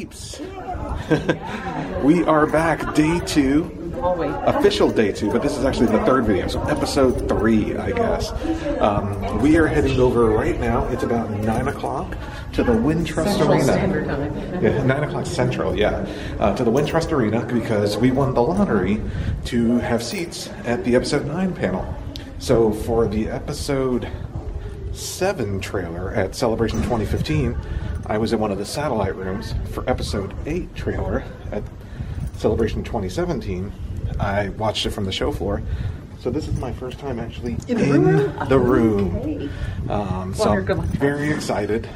peeps. We are back, day 2. Official day 2, but this is actually the 3rd video, so episode 3, I guess. We are heading over right now. It's about 9 o'clock to the Wintrust Arena. Standard time. Yeah, 9 o'clock Central, yeah. To the Wintrust Arena because we won the lottery to have seats at the episode 9 panel. So for the episode 7 trailer at Celebration 2015, I was in one of the satellite rooms. For episode 8 trailer at Celebration 2017, I watched it from the show floor. So this is my first time actually in the room. Okay. So I'm very excited.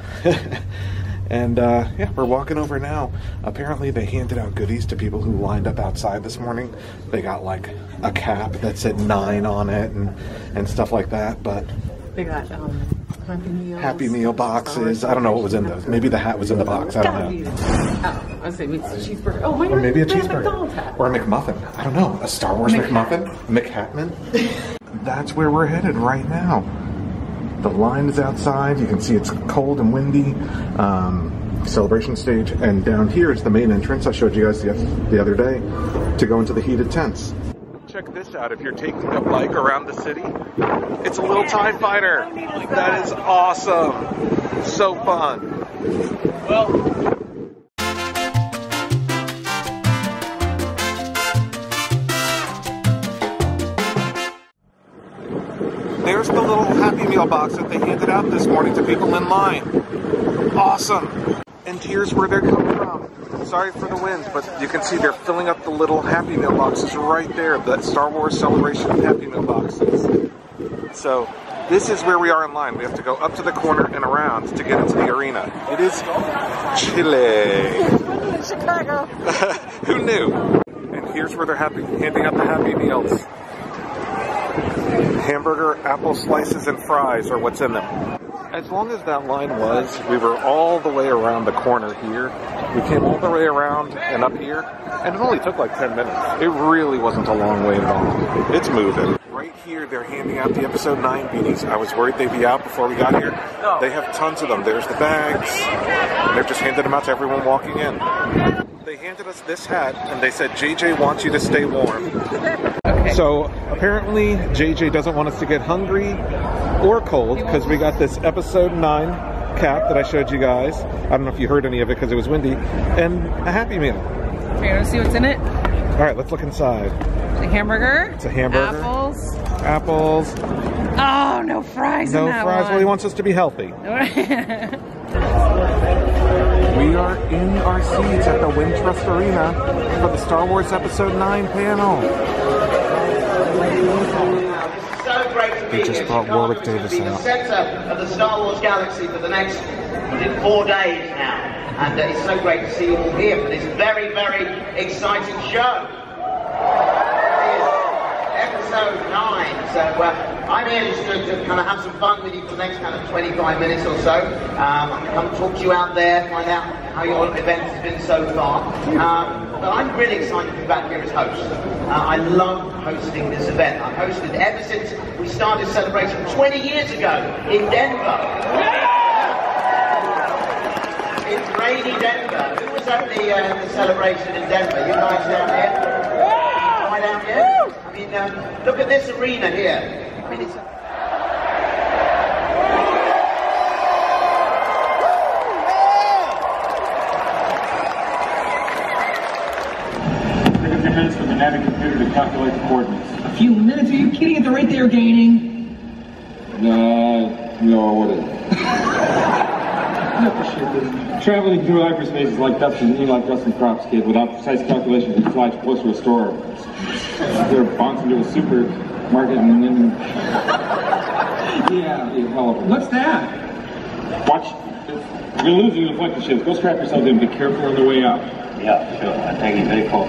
And yeah, we're walking over now. Apparently they handed out goodies to people who lined up outside this morning. They got like a cap that said 9 on it and stuff like that, but they got Happy Meal boxes. I don't know what was in those. Maybe the hat was in the box. I don't know. Oh, I was saying it's a cheeseburger. Oh, or maybe a cheeseburger. Or a McMuffin. I don't know. A Star Wars McMuffin? McHatman? That's where we're headed right now. The line is outside. You can see it's cold and windy. Celebration stage. And down here is the main entrance I showed you guys the other day to go into the heated tents. Check this out. If you're taking a bike around the city, it's a little TIE fighter. That is awesome. So fun. Well, there's the little Happy Meal box that they handed out this morning to people in line. Awesome. And here's where they're coming from. Sorry for the wind, but you can see they're filling up the little Happy Meal boxes right there, the Star Wars Celebration Happy Meal boxes. So this is where we are in line. We have to go up to the corner and around to get into the arena. It is chilly. Chicago. Who knew? And here's where they're handing out the Happy Meals. Hamburger, apple slices, and fries are what's in them. As long as that line was, we were all the way around the corner here. We came all the way around and up here, and it only took like 10 minutes. It really wasn't a long wait at all. It's moving. Right here, they're handing out the episode 9 beanies. I was worried they'd be out before we got here. They have tons of them. There's the bags, and they've just handed them out to everyone walking in. They handed us this hat, and they said, JJ wants you to stay warm. Okay. So apparently, JJ doesn't want us to get hungry or cold, because we got this episode 9 cap that I showed you guys. I don't know if you heard any of it because it was windy, and a Happy Meal. Okay, you want to see what's in it? All right, let's look inside. A hamburger. It's a hamburger. Apples. Apples. Oh, no fries in that No fries. one. Well, he wants us to be healthy. We are in our seats at the Wintrust Arena for the Star Wars Episode 9 panel. They just brought Warwick Davis out. The centre of the Star Wars galaxy for the next 4 days now, and it's so great to see you all here for this very, very exciting show. Episode 9. So I'm here just to kind of have some fun with you for the next kind of 25 minutes or so. I can come talk to you out there, find out how your event has been so far. But I'm really excited to be back here as host. I love hosting this event. I've hosted ever since we started Celebration 20 years ago in Denver. In rainy Denver. Who was at the Celebration in Denver? You guys down here? Right out here? I mean, look at this arena here. I mean, it's... minutes for the Navi computer to calculate the coordinates. A few minutes? Are you kidding? At the rate they're gaining? No, what is it? Traveling through hyperspace is like Dustin Crop's kid. Without precise calculations, he flies close to a store. They're bouncing into a supermarket and then... yeah, hell of a... What's that? Watch. You're losing the deflector ships. Go strap yourselves in. Be careful on the way out. Yeah, sure. I take it very cool.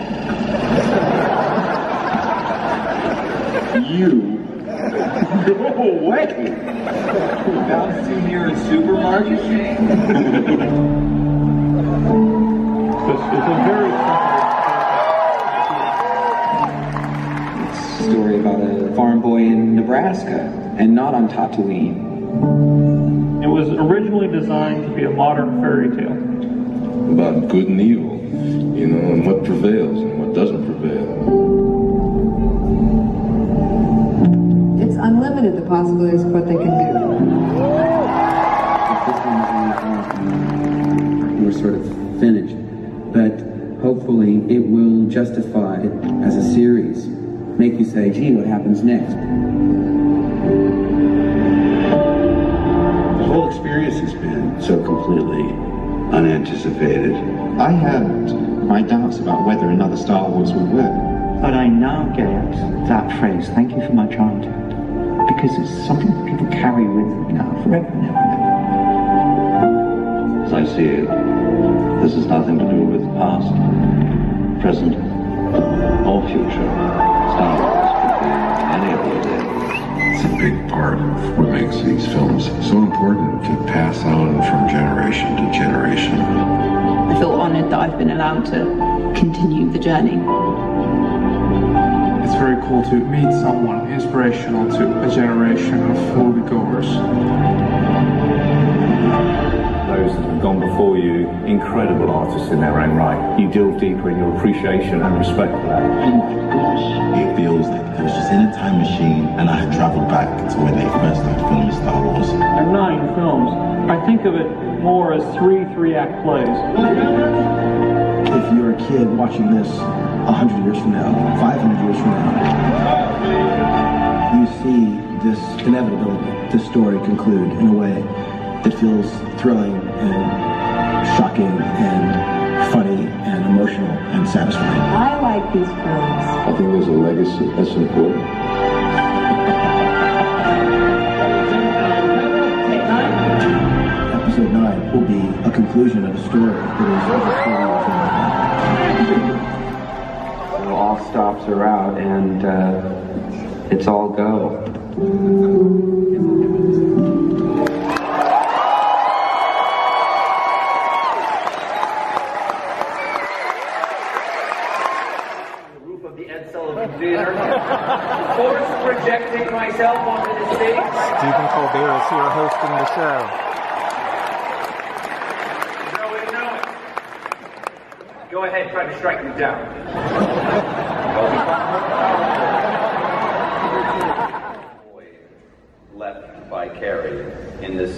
You go away. Bouncing near a supermarket? It's a very story about a farm boy in Nebraska and not on Tatooine. It was originally designed to be a modern fairy tale. about good and evil, you know, and what prevails and what doesn't prevail. It's unlimited, the possibilities of what they can do. We're sort of finished, but hopefully it will justify it as a series. Make you say, gee, what happens next? The whole experience has been so completely unanticipated. I had my doubts about whether another Star Wars would work. But I now get that phrase, thank you for my childhood, because it's something that people carry with them now forever and ever and ever. As I see it, this has nothing to do with the past, present, or future. Star Wars could be any of those areas. It's a big part of what makes these films so important to pass on from generation to generation. I feel honoured that I've been allowed to continue the journey. It's very cool to meet someone inspirational to a generation of moviegoers. Those that have gone before you, incredible artists in their own right. You delve deeper in your appreciation and respect for that. Oh my gosh. It feels like I was just in a time machine and I had travelled back to when they first started filming Star Wars. There are 9 films. I think of it more as 3 3-act plays. If you're a kid watching this 100 years from now, 500 years from now, you see this inevitability, this story conclude in a way that feels thrilling and shocking and funny and emotional and satisfying. I like these films. I think there's a legacy that's important. Episode 9 will be a conclusion of a story that is over 40 years old. All stops are out and it's all go. Theater. Force projecting myself onto the stage. Stephen Colbert is here hosting the show. Go ahead, try to strike me down. Left by Carrie in this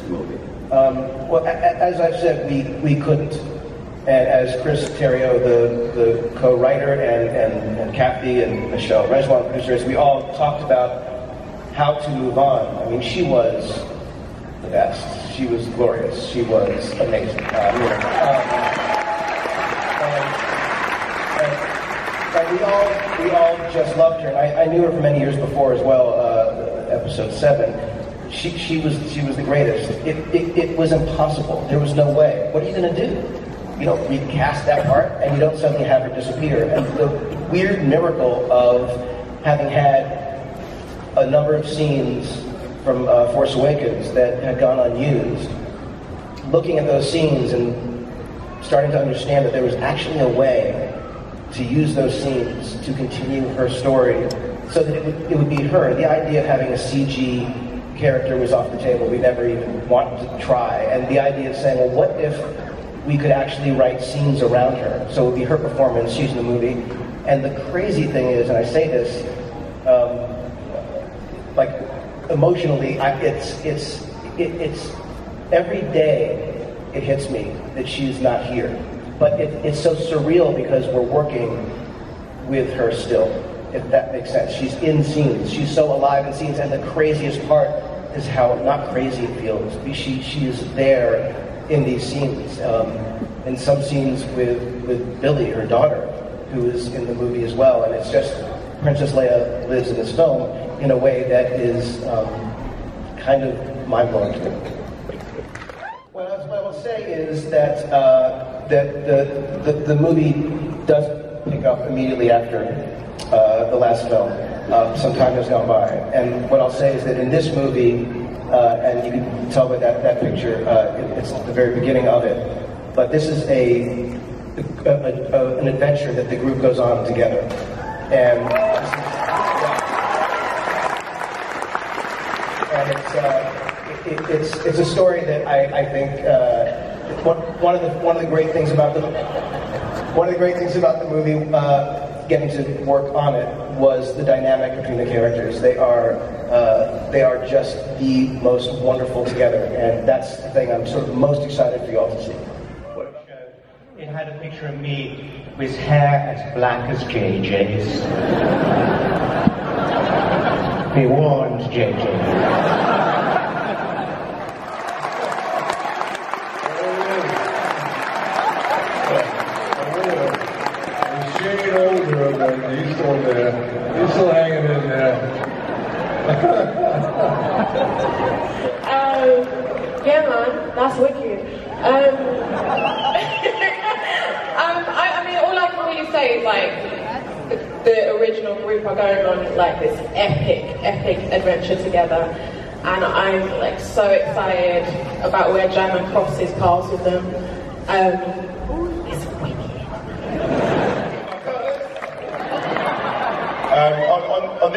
movie. Well, as I've said, we couldn't. And as Chris Terrio, the co-writer, and Kathy and Michelle Reswan, producers, we all talked about how to move on. I mean, she was the best. She was glorious. She was amazing. And we all just loved her. And I knew her for many years before as well. Episode 7. She was the greatest. It was impossible. There was no way. What are you going to do? You don't recast that part, and you don't suddenly have her disappear. And the weird miracle of having had a number of scenes from Force Awakens that had gone unused, looking at those scenes and starting to understand that there was actually a way to use those scenes to continue her story so that it would be her. The idea of having a CG character was off the table. We never even wanted to try. And the idea of saying, well, what if we could actually write scenes around her? So it would be her performance, she's in the movie. And the crazy thing is, and I say this, like emotionally, it's every day it hits me that she's not here. But it's so surreal because we're working with her still, if that makes sense. She's in scenes. She's so alive in scenes. And the craziest part is how not crazy it feels. She is there in these scenes. In some scenes with Billy, her daughter, who is in the movie as well. And it's just, Princess Leia lives in this film in a way that is kind of mind-blowing to me. What I will say is that the movie does pick up immediately after the last film. Some time has gone by. And what I'll say is that in this movie, and you can tell by that picture, it's the very beginning of it. But this is an adventure that the group goes on together. And it's a story that I think one of the great things about the movie, getting to work on it, was the dynamic between the characters. They are just the most wonderful together, and that's the thing I'm sort of most excited for you all to see. It had a picture of me with hair as black as JJ's. Be warned, JJ. Shade older, but he's still there. He's still hanging in there. Yeah, man, that's wicked. I mean, all I can really say is like the original group are going on like this epic adventure together, and I'm like so excited about where Jammin crosses paths with them. It's wicked. On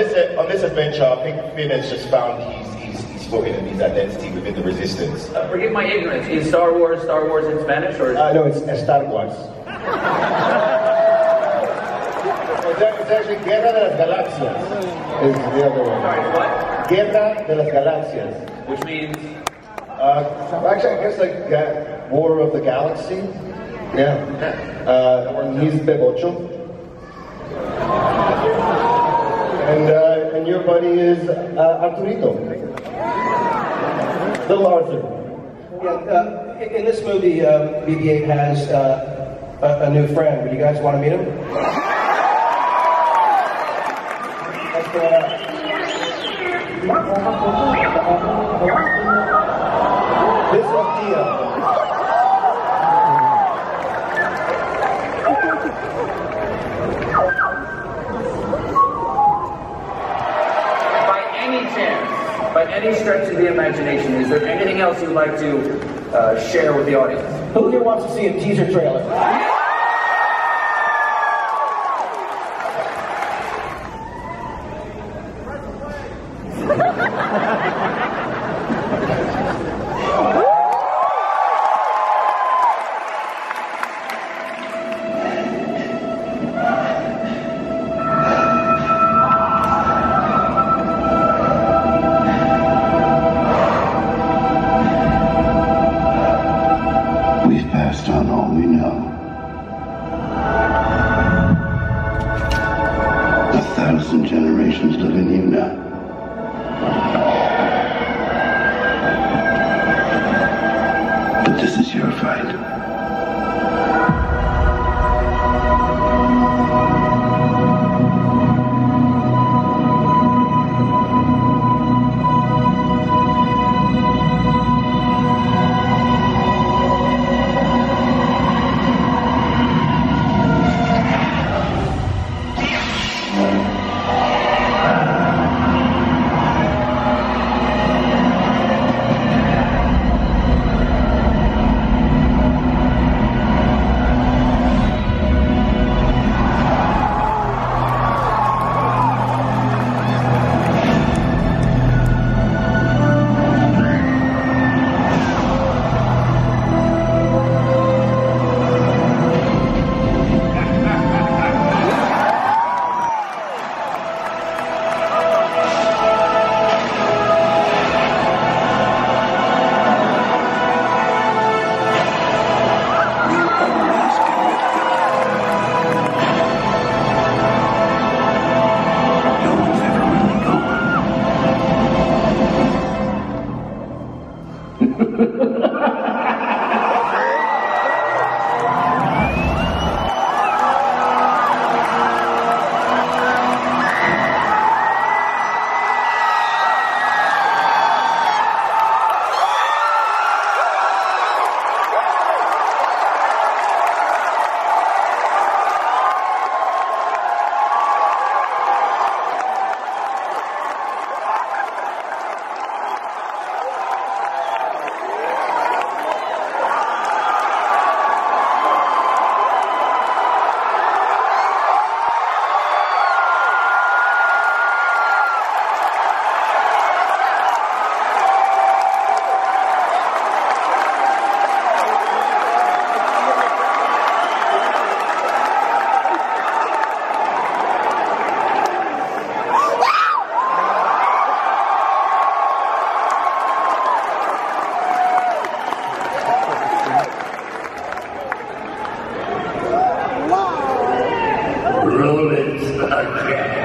this adventure, I think Finn has just found his footing and his identity within the Resistance. Forgive my ignorance. Is Star Wars in Spanish or? No, it's Star Wars. It's actually Guerra de las Galaxias. Is the other one. Sorry, what? Guerra de las Galaxias. Which means? Actually, I guess like War of the Galaxy. Yeah. He's Bebocho. And your buddy is Arturito. Little Arthur. Yeah, in this movie, BB-8 has a new friend. Would you guys want to meet him? Let's go out. This is Tia. By any stretch of the imagination, is there anything else you'd like to share with the audience? Who here wants to see a teaser trailer? On all we know. 1,000 generations live in you now. But this is your fight. again.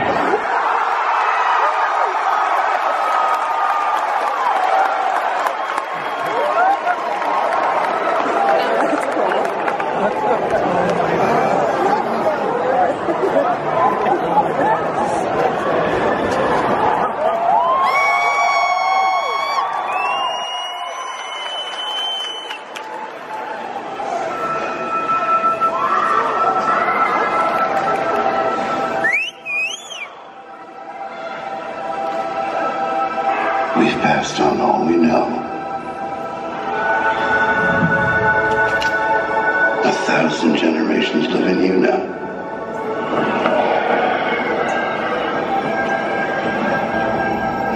We've passed on all we know. 1,000 generations live in you now.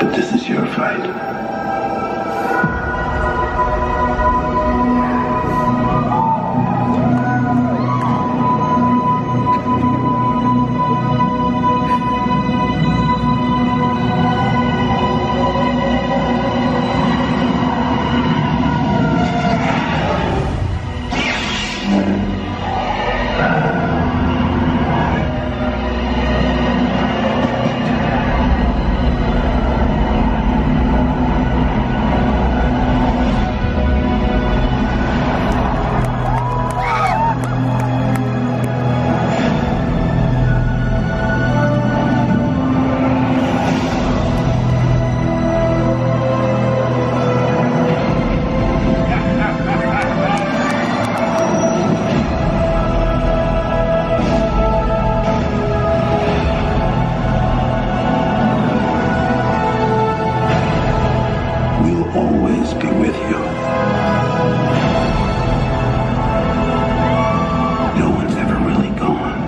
But this is your fight. Always be with you. No one's ever really gone.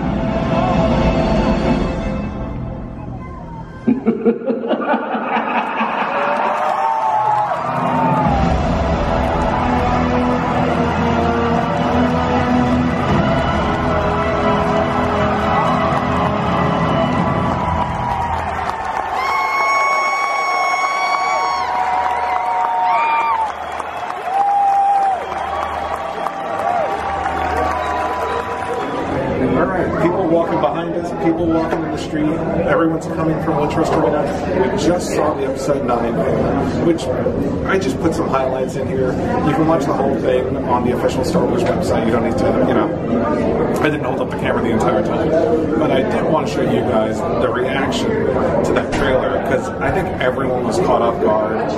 People walking behind us, people walking in the street, everyone's coming from Winter's Terminal. We just saw the episode 9, which I just put some highlights in here. You can watch the whole thing on the official Star Wars website. You don't need to, I didn't hold up the camera the entire time. But I did want to show you guys the reaction to that trailer, because I think everyone was caught off guard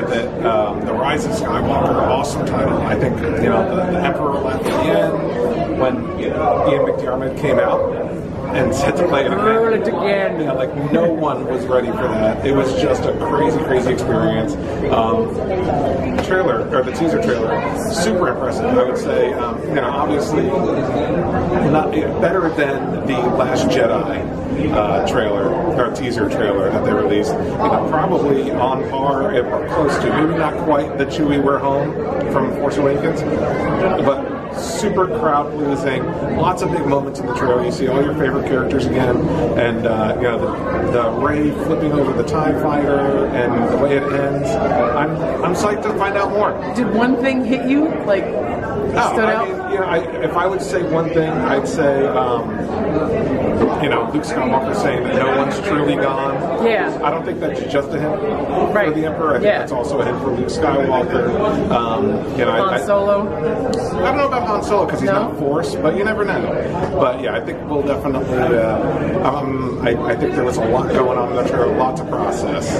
with it. The Rise of Skywalker, awesome title. I think, the Emperor left at the end when Ian McDiarmid came out and said to play it again. Yeah, like no one was ready for that. It was just a crazy, crazy experience. Trailer, or the teaser trailer, super impressive. I would say, obviously, not better than the Last Jedi trailer or teaser trailer that they released. Probably on par, if close to, maybe not quite the Chewie We're Home from Force Awakens, but super crowd pleasing. Lots of big moments in the trailer. You see all your favorite characters again, and the Rey flipping over the TIE fighter and the way it ends. I'm psyched to find out more. Did one thing hit you like stood out? If I would say one thing, I'd say Luke Skywalker saying that no one's truly gone. Yeah. I don't think that's just a hint for the Emperor. I think that's also a hint for Luke Skywalker. Han Solo. I don't know about Han Solo because he's not Force, but you never know. But yeah, I think we'll definitely. I think there was a lot going on in the trailer, a lot to process.